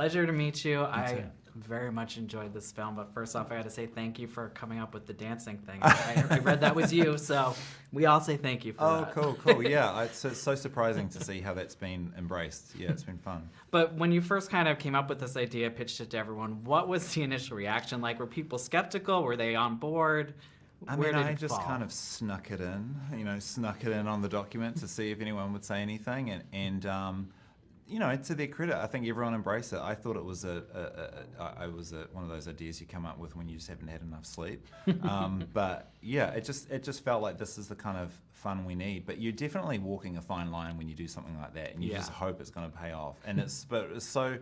pleasure to meet you. I very much enjoyed this film, but first off, I got to say thank you for coming up with the dancing thing. I read that was you, so we all say thank you for that. Oh, cool. Yeah, it's so surprising to see how that's been embraced. Yeah, it's been fun. But when you first kind of came up with this idea, pitched it to everyone, what was the initial reaction like? Were people skeptical? Were they on board? I just kind of snuck it in on the document to see if anyone would say anything, and to their credit, I think everyone embraced it. I thought it was one of those ideas you come up with when you just haven't had enough sleep. But yeah, it just felt like this is the kind of fun we need. But you're definitely walking a fine line when you do something like that, and you just hope it's going to pay off. And it's so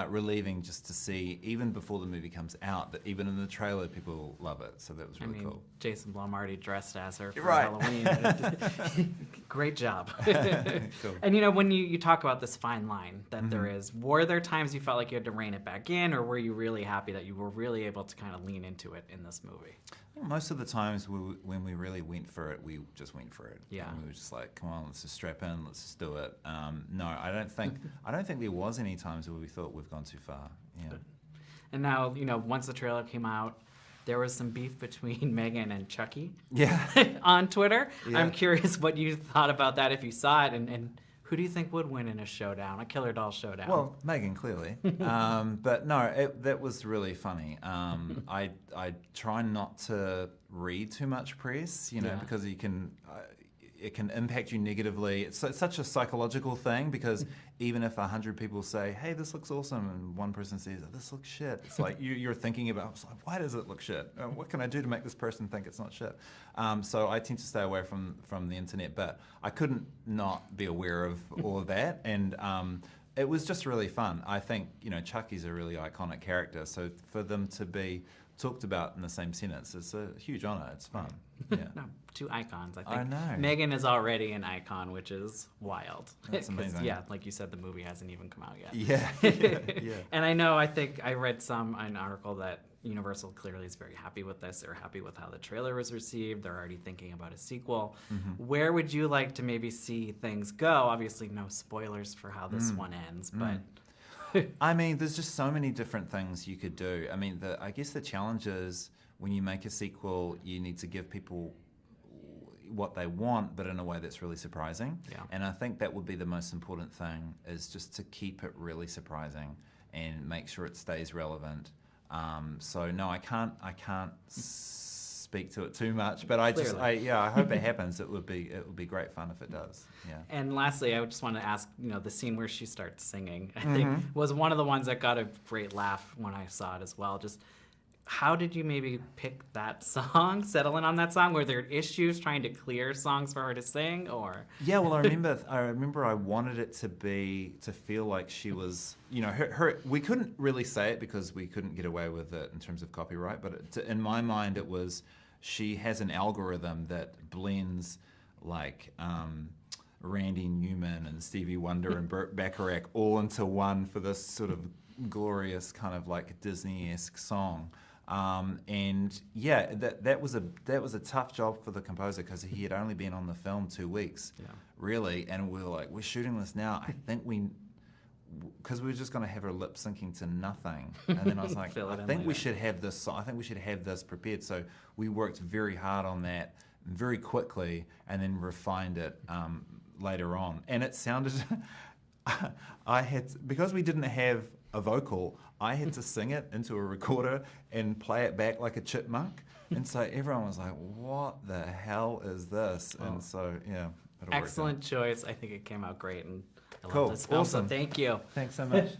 relieving just to see, even before the movie comes out, that even in the trailer people love it. So that was really cool. Jason Blum already dressed as her for Right. Halloween. Great job. Cool. And when you talk about this fine line that there is, were there times you felt like you had to rein it back in, or were you really happy that you were really able to kind of lean into it in this movie? Most of the times when we really went for it, we just went for it. Yeah. And we were just like, come on, let's just strap in, let's just do it. No, I don't think there was any times where we thought we've gone too far. Yeah. And now, once the trailer came out, there was some beef between M3GAN and Chucky. Yeah. On Twitter. Yeah. I'm curious what you thought about that if you saw it, and who do you think would win in a showdown, a killer doll showdown? Well, M3GAN, clearly. But no, that was really funny. I try not to read too much press, because it can impact you negatively. It's such a psychological thing, because even if 100 people say, hey, this looks awesome, and one person says, this looks shit, it's like you're thinking about, why does it look shit? What can I do to make this person think it's not shit? So I tend to stay away from the internet, but I couldn't not be aware of all of that, and it was just really fun. I think, Chucky's a really iconic character, so for them to be talked about in the same sentence, it's a huge honor. It's fun. Yeah. No, two icons. I think I know. M3GAN is already an icon, which is wild. That's amazing. Yeah, like you said, the movie hasn't even come out yet. Yeah. And I think I read an article that Universal clearly is very happy with this. They're happy with how the trailer was received. They're already thinking about a sequel. Where would you like to maybe see things go? Obviously, no spoilers for how this one ends, but... there's just so many different things you could do. I guess the challenge is when you make a sequel, you need to give people what they want, but in a way that's really surprising. Yeah. And I think that would be the most important thing, is just to keep it really surprising and make sure it stays relevant. So no, I can't speak to it too much, but I hope it happens. It would be great fun if it does. Yeah. And lastly, I just want to ask, the scene where she starts singing, I think was one of the ones that got a great laugh when I saw it as well. Just how did you maybe pick that song, settle in on that song? Were there issues trying to clear songs for her to sing, or? Yeah, well, I remember I wanted it to feel like she was, her. We couldn't really say it because we couldn't get away with it in terms of copyright, but in my mind it was, she has an algorithm that blends like Randy Newman and Stevie Wonder and Burt Bacharach all into one for this sort of glorious kind of like Disney-esque song. And yeah, that was a tough job for the composer, because he had only been on the film 2 weeks, really, and we were like, we're shooting this now. I think because we were just going to have her lip syncing to nothing, and then I was like, I think we should have this. I think we should have this prepared. So we worked very hard on that very quickly, and then refined it later on. And it sounded, because we didn't have a vocal, I had to sing it into a recorder and play it back like a chipmunk. And so everyone was like, what the hell is this? And so, yeah. Excellent choice. I think it came out great, and I Cool. love this film, Awesome. so thank you. Thanks so much.